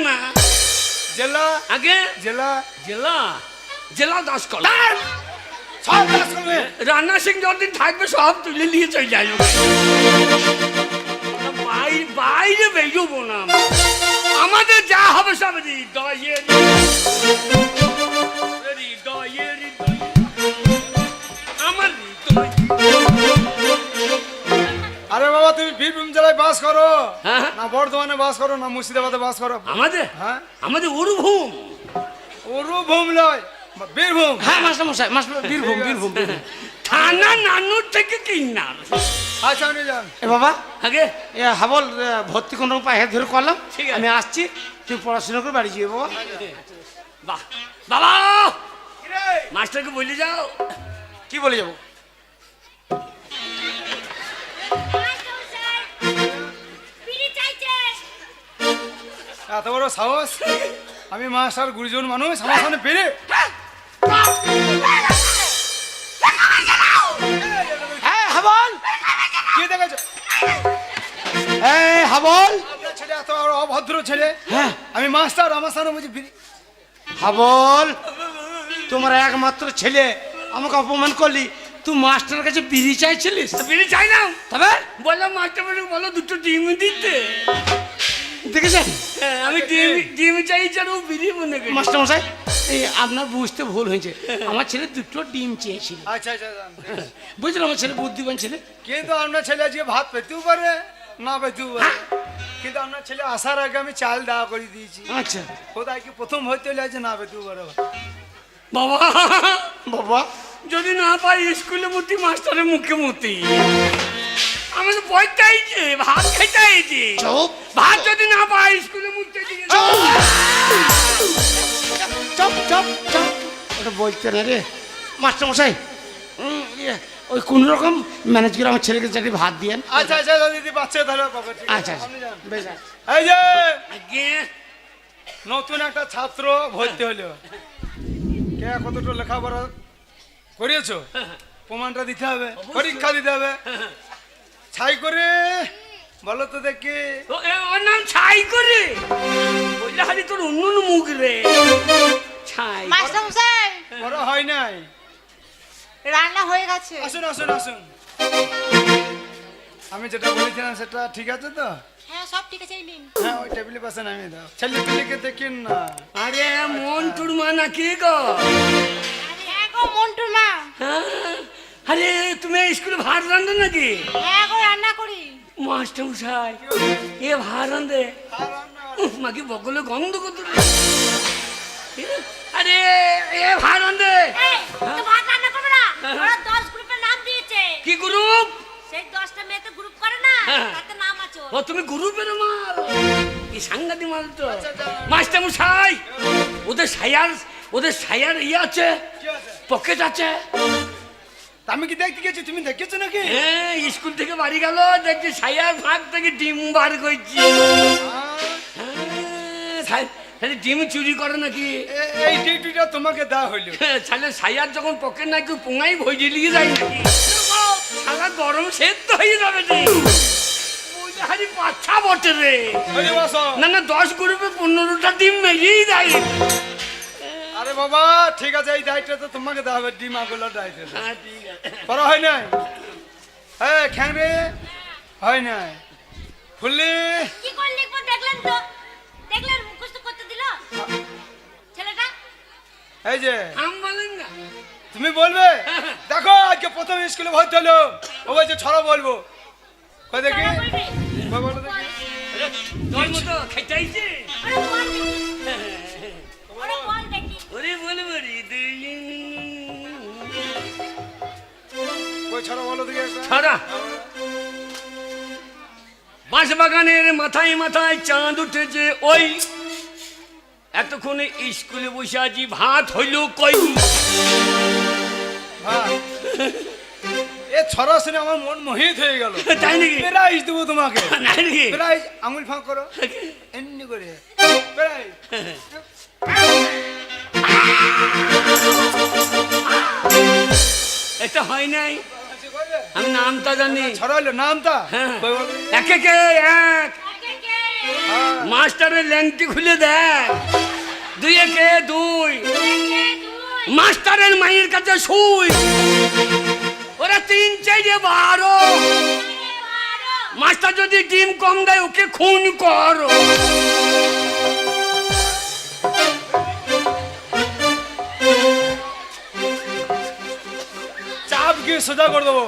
না জেলা আগে জেলা জেলা জেলা 10 কলা সব কাজ করবে রান্না সিং যতদিন থাকবে সব তুলে নিয়ে চলে যাই বাইরে বেরোবো না আমাদের যা হবে সব হৃদয়ের আমার হৃদয়। আরে বাবা তুমি বীরভূম জেলায় বাস করো হ্যাঁ। না বর্ধমানে বাস করো না মুর্শিদাবাদে বাস করো আমাদের হ্যাঁ আমাদের উরুভূম ভূম নয় বীরভূম হ্যাঁ মাস্টার মশাই মাস্টার বীরভূম বীরভূম বীরভূম। থানা নানুর থেকে কিনার আচ্ছা আপনি যান এ বাবা আগে এ হাবল ভর্তি কোনো পায়ে ধরে করলাম ঠিক আছে। আমি আসছি তুই পড়াশোনা করে বাড়ি যাবে বাবা বাহ বাবা মাস্টারকে বলে যাও কি বলে যাবো এত বড় সাহস আমি মাস্টার গুরুজন মানুষ আমার সামনে পেরে হ্যাঁ হাবল কি দেখেছো এই হাবল আপনার ছেলে এত বড় অভদ্র ছেলে হ্যাঁ আমি মাস্টার আমার সামনে বলছি বিড়ি হাবল তোমার একমাত্র ছেলে আমাকে অপমান করলি তুই মাস্টারের কাছে বিড়ি চাইছিলিস বিড়ি চাইলাম তবে বললাম মাস্টার বলো দুটো ডিম দিতে দেখেছেন হ্যাঁ, আমি ডিম চাইছি আর ও বিড়ি মনে করি মাস্টার মশাই এই আপনার বুঝতে ভুল হয়েছে আমার ছেলে দুটো ডিম চেয়েছিল আচ্ছা আচ্ছা যান। বুঝলেন আমার ছেলে বুদ্ধিমান ছেলে কিন্তু আপনার ছেলে আজকে ভাত পেতেও পারে না পেতেও পারে কিন্তু আপনার ছেলে আসার আগে আমি চাল দেওয়া করে দিয়েছি আচ্ছা কোথায় কি প্রথম হইতে হলে আছে না পেতেও পারে বাবা বাবা যদি না পাই স্কুলে মতি মাস্টারের মুখে মতি আমি তো পয়সা আইছে ভাত খাইতে আইছি চুপ ভাত যদি না পাই স্কুলে মুখতে দিকে চপ চপ চপ ওটা বলতে না রে মাস্টার মশাই ওই কোন রকম ম্যানেজ করে আমার ছেলেকে চাকরি ভাত দিয়েন আচ্ছা আচ্ছা যদি বাচ্চা তাহলে পাবে ঠিক আছে আচ্ছা আপনি যান। বেশ আছে। এই যে আগে নতুন একটা ছাত্র ভর্তি হলো কে কতটা লেখাপড়া করিয়েছো প্রমাণটা দিতে হবে পরীক্ষা দিতে হবে ছাই করে বলো তো দেখি ওর নাম ছাই করে বললে হারি তোর অন্য অন্য মুখ রে ছাই মাস্টার মশাই বড় হয় নাই রান্না হয়ে গেছে আসুন আসুন আসুন আমি যেটা বলেছিলাম সেটা ঠিক আছে তো হ্যাঁ সব ঠিক আছে এই নিন হ্যাঁ ওই টেবিলের পাশে নামিয়ে দাও ছেলে পেলেকে দেখিন না আরে মন টুরমা না কে গো হ্যাঁ গো মন্টুর মা হ্যাঁ? আরে তুমি স্কুলে ভাত রান্ধো নাকি হ্যাঁ গো রান্না করি মাস্টার মশাই এ ভাত রান্ধে মাকে বগলে গন্ধ করতে আরে এ ভাত রান্ধে এই তো ভাত রান্না করবে না ওরা 10 গ্রুপের নাম দিয়েছে কি গ্রুপ সেই 10টা মেয়ে তো গ্রুপ করে না হ্যাঁ। তাতে নাম আছে ও তুমি গ্রুপের মাল কি সাংঘাতিক মাল তো মাস্টার মশাই ওদের সায়ার ইয়ে আছে কি আছে পকেট আছে তা আমি কি দেখতে গেছি তুমি দেখেছো নাকি হ্যাঁ স্কুল থেকে বাড়ি গেল দেখছি সায়ার ভাগ থেকে ডিম বার করছি হ্যাঁ, তাহলে ডিম চুরি করে নাকি এই ডিউটিটা তোমাকে দেওয়া হইলো তাহলে সায়ার যখন পকেট নাকি পোঙাই ভইজে লিয়ে যায় নাকি সারা গরম সেদ্ধ হয়ে যাবে রে হারি বাচ্চা বটে রে ওই বসো না না 10 গ্রুপে 15টা ডিম মেরেই দেয় আরে বাবা ঠিক আছে এই দায়িত্ব তো তোমাকে দেওয়া হবে ডিম আগুলোর দায়িত্ব হ্যাঁ ঠিক আছে বড় হয় নাই হ্যাঁ খ্যাং রে হয় নাই ফুললি কি করে লিখবো দেখলেন মুখস্থ করতে দিল ছেলেটা এই যে আম বলেন না তুমি বলবে দেখো আজকে প্রথম স্কুলে ভর্তি হলো ও বলছে ছড়া বলবো কই দেখি তারা বলবে কই বলো দেখি তোর মতো খাইতাইছে ওরা বল দেখি ওরে বলে বলি কই ছড়া বলো দেখি একটা ছাড়া বাঁশ বাগানের মাথায় মাথায় চাঁদ উঠেছে ওই এতক্ষণে স্কুলে বসে আছি ভাত হইল কই হ্যাঁ এ ছড়া শুনে আমার মন মোহিত হয়ে গেল তাই নাকি প্রাইজ দেবো তোমাকে নাই নাকি প্রাইজ আঙুল ফাঁক করো এমনি করে প্রাইজ এটা হয় নাই আমি নামটা জানি ছড়া হলো নামটা হ্যাঁ। কই বলো একে কে এক কে হ্যাঁ। মাস্টারের ল্যাংটি খুলে দেখ, 2 একে 2, মাস্টারের মায়ের কাছে শুই, ওরা 3 4 12, মাস্টার যদি ডিম কম দেয় ওকে খুন করো। চাপ গিয়ে সোজা করে দেবো।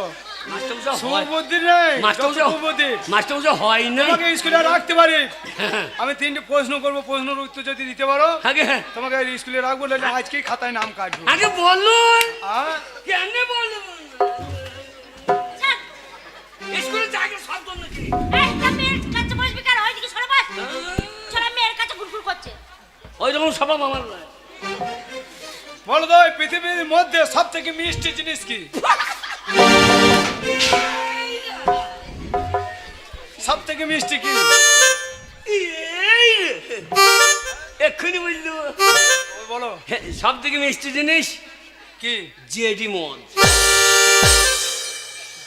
মাস্টারমশাই হয়, সুবুদ্ধি নেই, মাস্টারমশাই সুবুদ্ধি। মাস্টারমশাই হয় না। তোমাকে স্কুলে রাখতে পারি, আমি 3টে প্রশ্ন করবো, প্রশ্নের উত্তর যদি দিতে পারো আগে তোমাকে স্কুলে রাখবো, নাহলে আজকেই খাতায় নাম কাটবো। আগে বলুন হ্যাঁ? কেন বলুন, স্কুলে যাকে শব্দ নাকি ওই রকম স্বভাব আমার নয়। বলো তো এই পৃথিবীর মধ্যে সব থেকে মিষ্টি জিনিস কি? সব থেকে মিষ্টি কি? এই এক্ষুনি বললো বলো সব থেকে মিষ্টি জিনিস কি? জেডি মদ।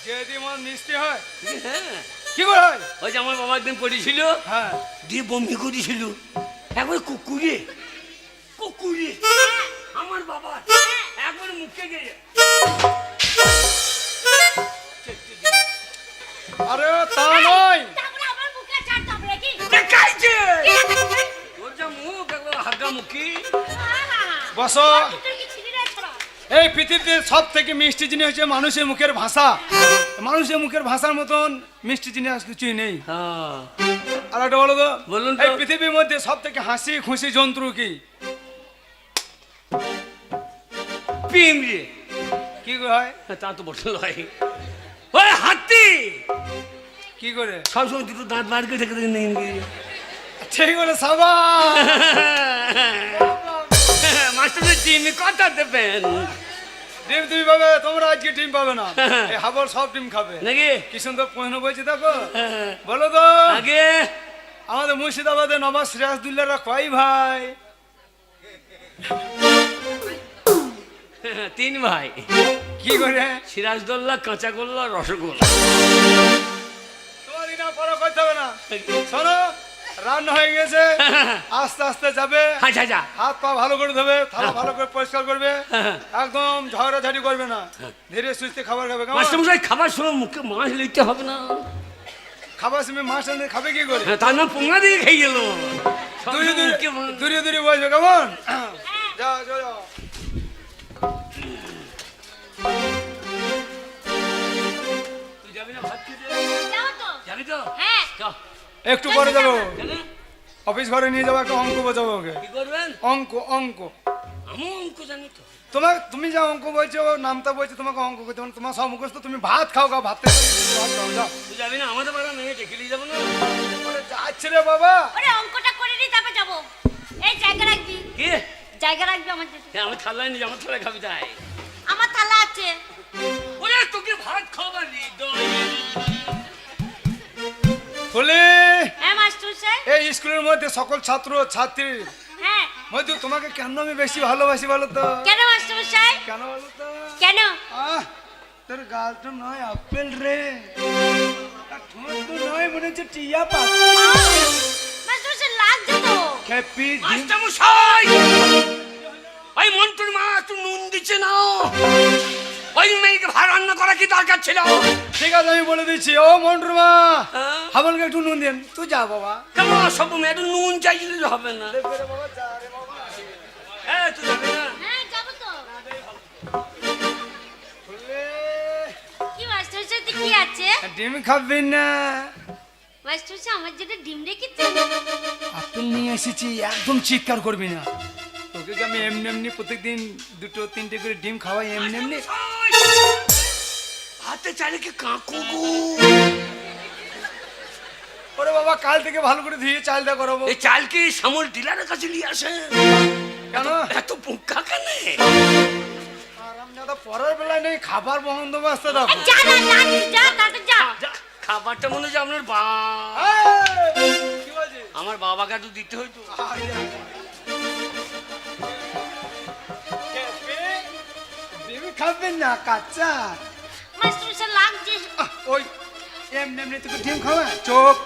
যদি মন মিষ্টি হয় হ্যাঁ, কি করে হয়? ওই যে আমার বাবা একদিন পড়েছিল, হ্যাঁ, দিয়ে বমি করেছিল একবার কুকুরে, কুকুরে আমার বাবা একবার মুখে গিয়ে আরে তা নয়, দেখাইছে তোর যা মুখ একবার হাগা মুখী। বসো। এই পৃথিবীতে সব থেকে মিষ্টি জিনিস হচ্ছে মানুষের মুখের ভাষা। মানুষের মুখের ভাষার মতন মিষ্টি জিনিস আর কিছুই নেই। হ্যাঁ আর একটা বলো তো, বলুন তো। এই পৃথিবীর মধ্যে সব থেকে হাসি খুশি জন্তু কি? পিমড়ে, কি করে হয়? তা তো বলতে হয়। ওই হাতি কি করে? সবসময় দুটো দাঁত বার করে থেকে নেই। ঠিক বলে সাবা। মাস্টারের ডিম কথা দেবেন ডিম তুমি পাবে, তোমরা আজকে ডিম পাবে না। এই হাবল সব ডিম খাবে নাকি? কি সুন্দর প্রশ্ন বলছি দেখো। বলো তো, আগে আমাদের মুর্শিদাবাদে নবাব সিরাজদৌল্লারা কয় ভাই? 3 ভাই। কি করে? সিরাজদৌল্লা, কাঁচাগোল্লা, রসগোল্লা। তোমার দিনা পড়া করতে হবে না। শোনো, রান্না হয়ে গেছে, আস্তে আস্তে যাবে, আচ্ছা আচ্ছা হাত পা ভালো করে ধোবে, থালা ভালো করে পরিষ্কার করবে, একদম ঝগড়াঝাটি করবে না, ধীরে সুস্থে খাবার খাবে। কেমন? মাস্টারমশাই খাবার সময় মুখে মাছ লিখতে হবে না? খাবার সময় মাছ আনলে খাবে কি করে? তার নাম পোঙা দিয়ে খেয়ে গেল। দূরে দূরে দূরে বসবে। কেমন? যাও যাও যাও। তুই যাবি না ভাত খেতে? যাবি তো? চল। একটু পরে যাবো, কেন? অফিস ঘরে নিয়ে যাবো, একটা অঙ্ক বোঝাবো ওকে। কি করবেন? অঙ্ক অঙ্ক আমি অঙ্ক জানি তো। তুমি যা অঙ্ক বলছো, নামটা বলছো, তোমাকে অঙ্ক করতে হবে না। তোমার সব মুখস্থ, তুমি ভাত খাও, ভাত থেকে ভাত খাও, যাও। তুই যাবি না? আমাদের পাড়া মেয়ে ডেকে নিয়ে যাবো না? ওরে যাচ্ছে রে বাবা। অঙ্কটা করে নি তারপর যাবো। এই জায়গা রাখবি, কি? জায়গা রাখবি আমার জন্য। আমি থালায় নিয়ে আমার থালায় খাবি তাই? আমার থালা আছে। ওরে তোকে ভাত খাবার হৃদয়। বলে হ্যাঁ মাস্টার সাহেব। এই স্কুলের মধ্যে সকল ছাত্র ছাত্রী হ্যাঁ মধ্যে তোমাকে কেন আমি বেশি ভালোবাসি বলো তো? কেন মাস্টার সাহেব? কেন বলো তো? কেন? তোর গালটা নয় আপেল রে, আর ঠোঁট তো নয় মনে হচ্ছে টিয়া পাতা। মাস্টার সাহেব লাগছে তো। হ্যাপি মাস্টারমশাই, ওই মন্টুর মা একটু নুন দিচ্ছে না। ওই মেয়েকে ভাত রান্না করা কি দরকার ছিল? ঠিক আছে, আমি বলে দিচ্ছি। ও মন্টুর মা, হ্যাঁ? হাবলকে একটু নুন দেন। তুই যা বাবা। কেমন সব মেয়ে একটু নুন চাইলে হবে না? বাবা যা রে বাবা। হ্যাঁ তুই যাবি না? হ্যাঁ যাবো তো। বলে, কি মাস্টার সাহেব কি আছে? ডিম খাবি না? মাস্টার সাহেব আমার জন্য ডিম রেখেছে। আপেল নিয়ে এসেছি, একদম চিৎকার করবি না। তোকে কি আমি এমনি এমনি প্রত্যেকদিন 2-3টে করে ডিম খাওয়াই এমনি এমনি? হাতে চাইলে কি কাকু গো? ওরে বাবা, কাল থেকে ভালো করে ধুয়ে চালটা করাবো। এই চাল কি শ্যামল ডিলারের কাছে নিয়ে আসে? কেন? এত পোকা কেন? আরামজাদা পরের বেলায় নেই, খাবার বন্দোবস্ত দেখো। যা না যা যা তাতে যা। খাবারটা মনে হচ্ছে আপনার কি বলছিস? আমার বাবাকে একটু দিতে হইতো। ডিম খাবেন না কাঁচা? মাস্টার সাহেব লাগছে। ওই এমনি এমনি তোকে ডিম খাওয়া? চোখ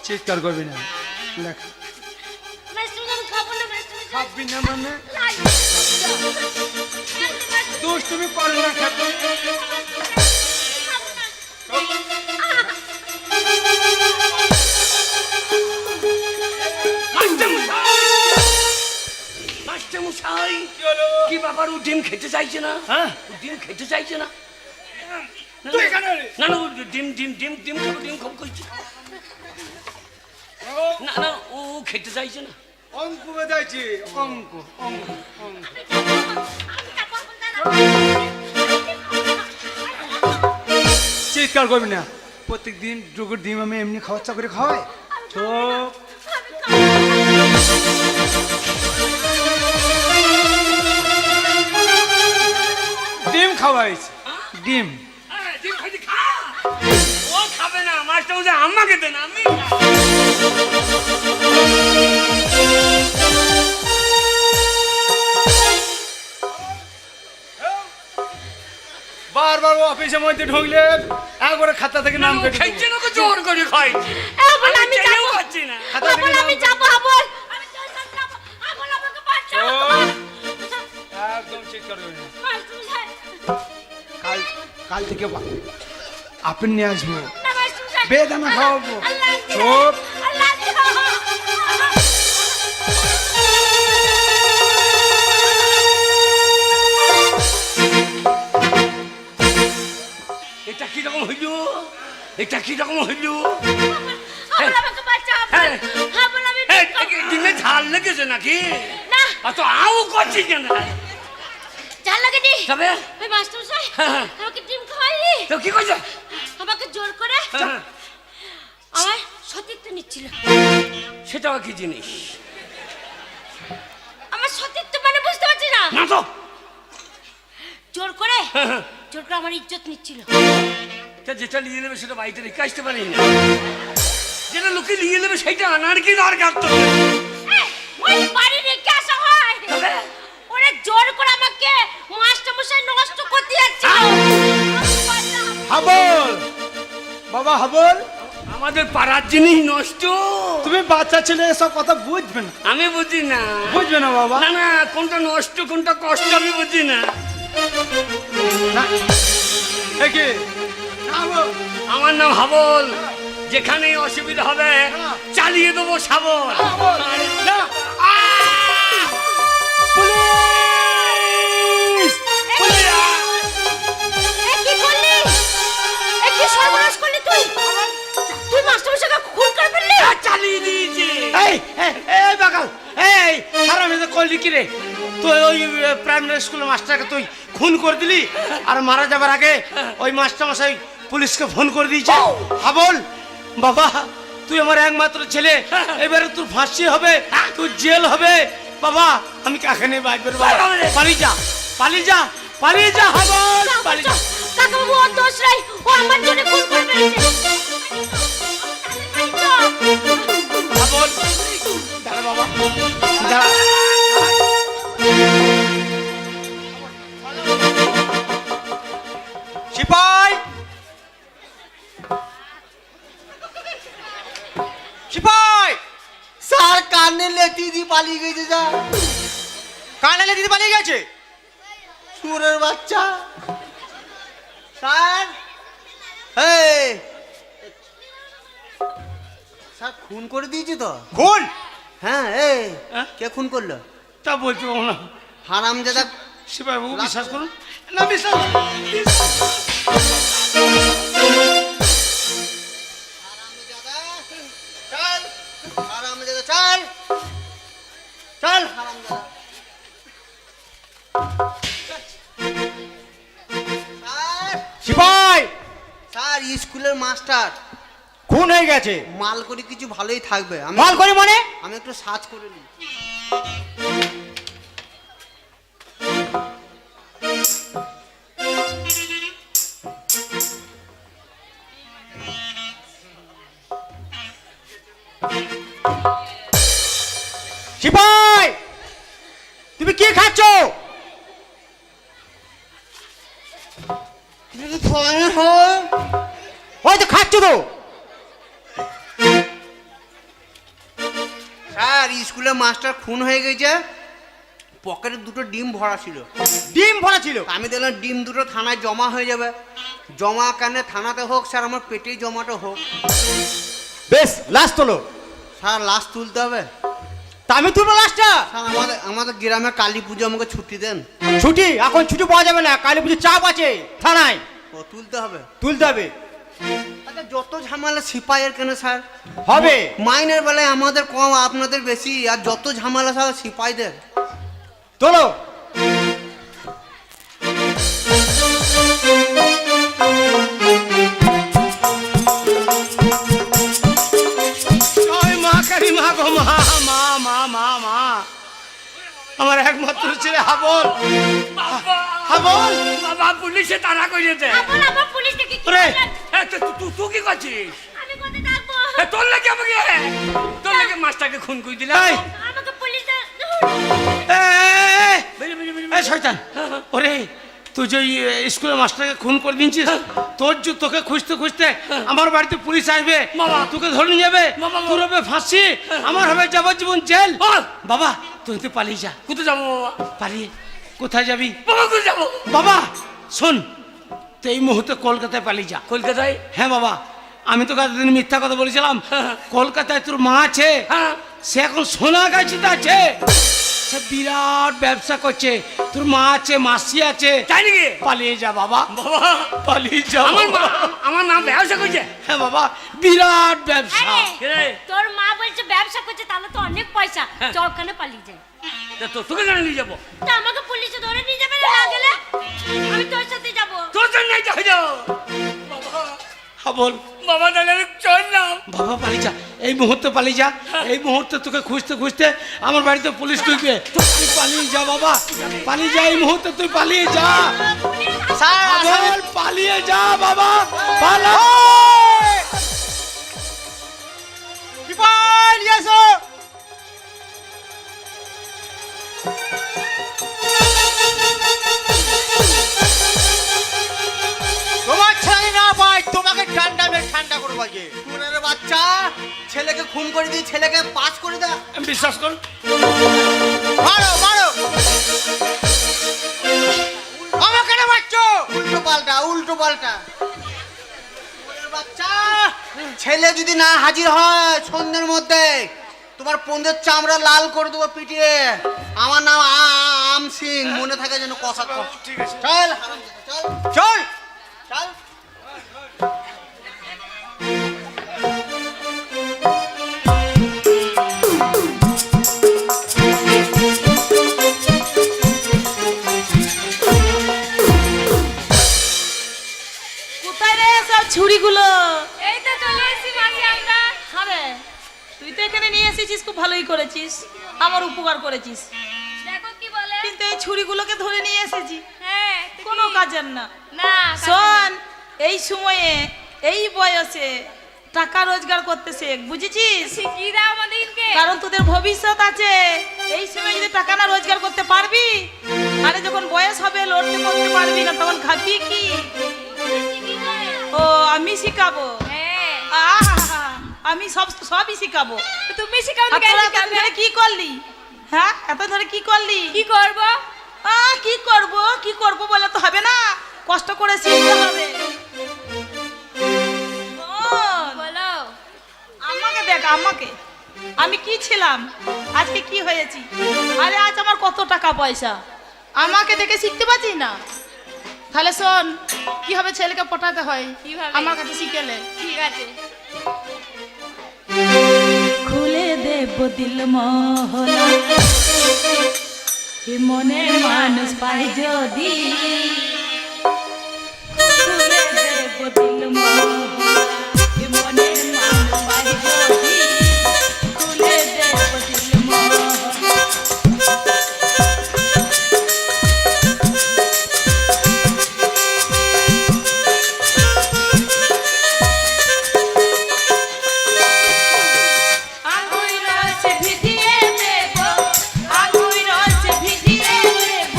চিৎকার করবি না। লেখ মাস্টারমশাই আমি খাবো না মাস্টারমশাই খাবি না মানে লাই দোষ তুমি করো না খেতে খাবো না মাস্টারমশাই কি হলো কি ব্যাপার, ও ডিম খেতে চাইছে না? হ্যাঁ ও ডিম খেতে চাইছে না? তুই এখানে রে। না না, ও ডিম ডিম ডিম ডিম খাবো, ডিম খাবো করছে। না না, ও খেতে চাইছে না। অঙ্ক বেদাইছি অঙ্ক অঙ্ক অঙ্ক চিৎকার করবি না, প্রত্যেকদিন ডুগুর ডিম আমি এমনি খরচা করে খাওয়াই। চোপ ডিম খাওয়াইছি ডিম। ডিম খাইতে খা। ও খাবে না মাস্টারমশাই, আমাকে দেন, আমি খাবো। বারবার অফিসের মধ্যে ঢুকলে একবারে খাতা থেকে নাম কেটে দেবো। খাইছে না তো জোর করে খাই। আবল আমি খেতেও যাবো পারছি না। খাতা থেকে আবল নাম আমি কেটে যাবো আবল আমি তোর সাথে যাবো আবল আমাকে বাঁচাও একদম চিৎকার করবি না। মাস্টারমশাই কাল কাল থেকে আপেল নিয়ে আসবো, না মাস্টারমশাই বেদানা খাওয়াবো। আল্লাহ চুপ। আল্লাহ এটা কি রকম হইল? এটা কি রকম হইল? আবল আমাকে বাঁচাও হ্যাঁ। আবল আমি এই, ডিমে ঝাল লেগেছে নাকি? না অত আউ করছি কেন? জাল লাগে দি তবে ওই মাস্টারমশাই হ্যাঁ। আমাকে ডিম খাওয়াইলি তো কি করছো? আমাকে জোর করে হ্যাঁ, আমার সতীত্ব নিচ্ছিল সেটাও কি জিনিস? আমার সতীত্ব মানে বুঝতে পারছি না না তো। জোর করে হ্যাঁ, জোর করে আমার ইজ্জত নিচ্ছিল তা যেটা নিয়ে নেবে সেটা বাড়িতে রেখে আসতে পারি না। যেটা লোকে নিয়ে নেবে সেটা আনার কি দরকার তো? এই, ওই বাড়ি রেখে আসা হয় তবে ওরা জোর করে আমাকে মাস্টারমশাই নষ্ট করতে যাচ্ছে হাবল বাবা হাবল, আমাদের পাড়ার জিনিস নষ্ট। তুমি বাচ্চা ছেলে এসব কথা বুঝবে না, আমি বুঝি না। বুঝবে না বাবা। না না, কোনটা নষ্ট কোনটা কষ্ট আমি বুঝি না। না একে হাবল আমার নাম হাবল, যেখানে অসুবিধা হবে চালিয়ে দেবো শাবল। না পুলিশ কি করলি কি সর্বনাশ করলি তুই তুই মাস্টারমশাইকে খুন করে ফেললি চালিয়ে দিয়েছে। এই এই, এই বাগাল, এই হারামি তো করলি কি রে? তুই ওই প্রাইমারি স্কুলের মাস্টারকে তুই খুন করে দিলি, আর মারা যাবার আগে ওই মাস্টারমশাই পুলিশকে ফোন করে দিয়েছে। হাবল বাবা, তুই আমার একমাত্র ছেলে, এবারে তোর ফাঁসি হবে, তোর জেল হবে। বাবা আমি কাকে নিয়ে বাইক বেরোবো? পালিয়ে যা, পালিয়ে যা, পালিয়ে যা হাবল, পালিয়ে যা। কাকাবাবু ওর দোষ নাই ও আমার জন্য খুন করে ফেলেছে হাবল দাঁড়া বাবা, দাঁড়া। সিপাই সিপাই স্যার কানে লেতি দি পালিয়ে গেছে যা কানালে দিদি পালিয়ে গেছে। সুরের বাচ্চা স্যার এই স্যার খুন করে দিয়েছি তো। খুন হ্যাঁ এই হ্যাঁ? কে খুন করলো? তা বলতে পারবো না হারামজাদা শিবাই বাবু, বিশ্বাস করুন না, বিশ্বাস চল হারামজাদা চল চল হারামজাদা স্যার সিপাই স্যার স্কুলের মাস্টার খুন হয়ে গেছে। মাল করে কিছু ভালোই থাকবে আমি মাল করি মানে আমি একটু সার্চ করে নিই। সিপাই তুমি কি খাচ্ছ? ওই তো খাচ্ছ তো। স্যার স্কুলে মাস্টার খুন হয়ে গেছে, পকেটে দুটো ডিম ভরা ছিল। ডিম ভরা ছিল। আমি দেখলাম ডিম দুটো থানায় জমা হয়ে যাবে, জমা কেন থানাতে হোক স্যার, আমার পেটেই জমাটা হোক। বেশ, লাশ তোলো। স্যার লাশ তুলতে হবে? তা আমি তুলবো লাশটা। স্যার আমাদের গ্রামে কালী পুজো, আমাকে ছুটি দেন। ছুটি? এখন ছুটি পাওয়া যাবে না, কালী পুজোর চাপ আছে থানায়। ও তুলতে হবে? তুলতে হবে। আচ্ছা যত ঝামেলা সিপাইয়ের কেন স্যার? হবে। মাইনের বেলায় আমাদের কম, আপনাদের বেশি, আর যত ঝামেলা স্যার সিপাইদের। তোলো। ওই মা কালী মা গো, মা মা মা মা মা, আমার একমাত্র ছেলে হাবল। বাবা হাবল। বাবা পুলিশে তাড়া করেছে। আবার পুলিশ দেখি কি ওরে। করলেন? তুই কি করছিস? আমি কোথায় থাকবো? তোর লাগে আমাকে, তোর লাগে মাস্টারকে খুন করে দিলাম। এই, আমাকে পুলিশ এই শয়তান, ওরে তুই যে স্কুলের মাস্টারকে খুন করে দিয়েছিস, তোকে খুঁজতে খুঁজতে আমার বাড়িতে পুলিশ আসবে, বাবা। তোকে ধরে নিয়ে যাবে, বাবা। তোর হবে ফাঁসি, আমার হবে যাবজ্জীবন জেল। বল। বাবা তুই তো পালিয়ে যা। কোথায় যাবো বাবা? পালিয়ে কোথায় যাবি? বাবা কোথায় যাবো? বাবা শোন, তুই এই মুহূর্তে কলকাতায় পালিয়ে যা। কলকাতায়? হ্যাঁ বাবা, আমি তো কতদিন মিথ্যা কথা বলেছিলাম। কলকাতায় তোর মা আছে, হ্যাঁ। সে এখন সোনাগাছিতে আছে, সে বিরাট ব্যবসা করছে, তোর মা আছে, মাসি আছে। তাই নাকি? পালিয়ে যা বাবা, বাবা পালিয়ে যা। আমার নাম ব্যবসা করছে। হ্যাঁ বাবা, বিরাট ব্যবসা। আরে, কে রে? তোর মা বলছে ব্যবসা করছে, তাহলে তো অনেক পয়সা। চল ওখানে পালিয়ে যাই। তোকে কেন নিয়ে যাবো? তা আমাকে পুলিশে ধরে নিয়ে যাবে না, না গেলে আমি তোর সাথে যাবো। তোর জন্য যাও। হ্যাঁ বল বাবা তাহলে আমি চললাম। বাবা, পালিয়ে যা, এই মুহূর্তে পালিয়ে যা। এই মুহূর্তে তোকে খুঁজতে খুঁজতে আমার বাড়িতে পুলিশ ঢুকবে। তুই পালিয়ে যা বাবা, পালিয়ে যা, এই মুহূর্তে তুই পালিয়ে যা। বল, পালিয়ে যা বাবা, পালা। সিপাই নিয়ে এসো। তোমার ছেলে না পাই, তোমাকে ঠান্ডা মেয়ে ঠান্ডা করে বাজে। খুনের বাচ্চা, ছেলেকে খুন করে দিয়ে ছেলেকে পাস করে দেয়। বিশ্বাস কর, মারো মারো। আমাকে কেন মারছো? উল্টো পাল্টা উল্টো পাল্টা। খুনের বাচ্চা, ছেলে যদি না হাজির হয় সন্ধ্যের মধ্যে, তোমার পন্দের চামড়া লাল করে দেবো পিটিয়ে। আমার নাম আম সিং, মনে থাকে যেন কষা। ঠিক আছে। চল চল চল। চল। কোথায় রে সব ছুরিগুলো? এই তো চলে এসেছি মাসি আমরা। হবে, তুই তো এখানে নিয়ে এসেছিস, খুব ভালোই করেছিস, আমার উপকার করেছিস। দেখো কি বলে। কিন্তু এই ছুরিগুলোকে ধরে নিয়ে এসেছি, হ্যাঁ, কোনো কাজের না। না শোন, এই সময়ে এই বয়সে টাকা রোজগার করতে শেখ, বুঝেছিস? কি দাও আমাদেরকে? কারণ তোদের ভবিষ্যৎ আছে। এই সময় যদি টাকা না রোজগার করতে পারবি, আরে যখন বয়স হবে লড়তে করতে পারবি না, তখন খাবি কি? ও আমি শিখাবো। হ্যাঁ, আহা, আমি সবই শিখাবো। তুমি শিখাও আর তোরা এতদিন ধরে কি করলি? হ্যাঁ, এত ধরে কি করলি? কি করব? কি করব বলে তো হবে না, কষ্ট করে শিখতে হবে। শোন, বলো। আমাকে দেখ, আমাকে, আমি কি ছিলাম, আজকে কি হয়েছি। আরে আজ আমার কত টাকা পয়সা, আমাকে দেখে শিখতে পারছিস না? তাহলে শোন, কিভাবে ছেলেকে পটাতে হয় কিভাবে? আমার কাছে শিখেলে। ঠিক আছে। খুলে দেব দিল মহলা, এ মনের মানুষ পাই যদি। খুলে দেব দিল মহলা, এ মনের মানুষ পাই যদি। খুলে দেব দিল মহলা। আগুই রস ভিজিয়ে দেব, আগুই রস ভিজিয়ে দেব,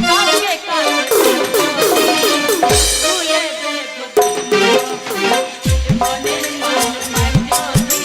সঙ্গে কালো তুলে দেব মনের মানুষ যদি।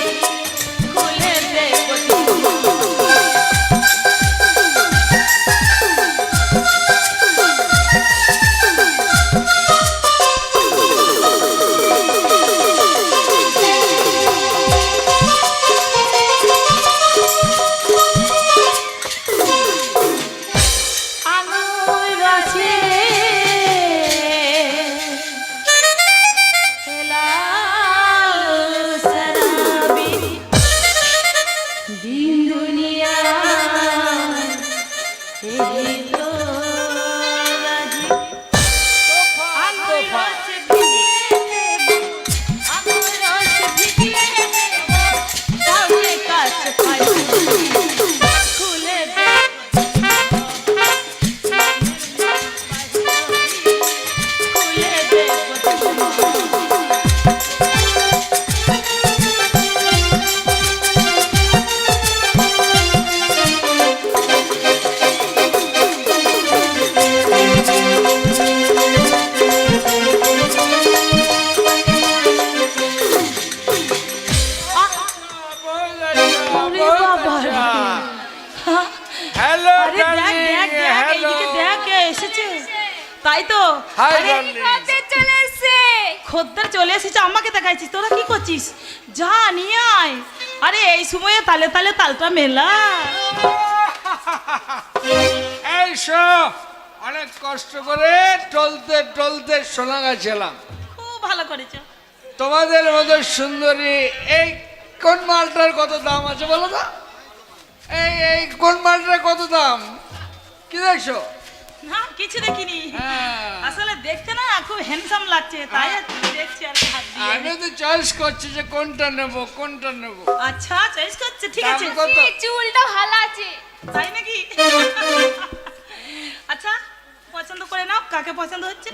আরে দেখ দেখ দেখ এইদিকে দেখ কে এসেছে তাই তো হাই আরে, খদ্দের চলে এসছে খদ্দের চলে এসেছে আমাকে দেখাইছিস তোরা কি করছিস যা নিয়ে আয় আরে এই সময়ে তালে তালে তালটা মেলা এই সব অনেক কষ্ট করে টলতে টলতে সোনা গেছিলাম। খুব ভালো করেছো তোমাদের মতো সুন্দরী এই কোন মালটার কত দাম আছে বলো তো? এই এই কোন মালটার কত দাম কি দেখছো? না কিছু দেখিনি হ্যাঁ। আসলে দেখতে না খুব হ্যান্ডসাম লাগছে তাই দেখছি আর কি হাত দিয়ে আমি তো চয়েস করছি যে কোনটা নেব কোনটা নেব। আচ্ছা চয়েস করছে ঠিক দাম আছে কত? চুলটা ভালো আছে তাই নাকি আচ্ছা পছন্দ করে নাও কাকে পছন্দ হচ্ছে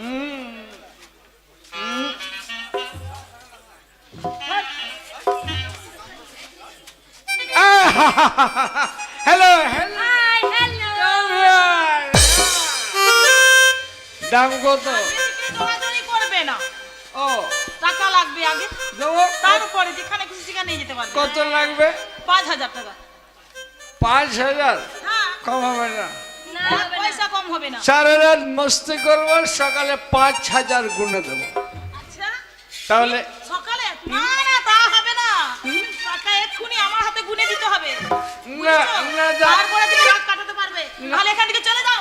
হ্যালো হ্যালো হাই হ্যালো দাম কত? দৌড়াদৌড়ি করবে না ও টাকা লাগবে আগে দেবো। তারপরে যেখানে খুশি সেখানে নিয়ে যেতে পারবে কত লাগবে? 5,000 টাকা 5,000 হ্যাঁ কম হবে না? এক পয়সা কম হবে না সারা রাত মস্তি করবো সকালে 5,000 গুনে দেবো আচ্ছা তাহলে সকালে না না তা হবে না টাকা এক্ষুনি আমার হাতে গুনে দিতে হবে না না যা- তারপরে তুমি রাত কাটাতে পারবে নাহলে এখান থেকে চলে যাও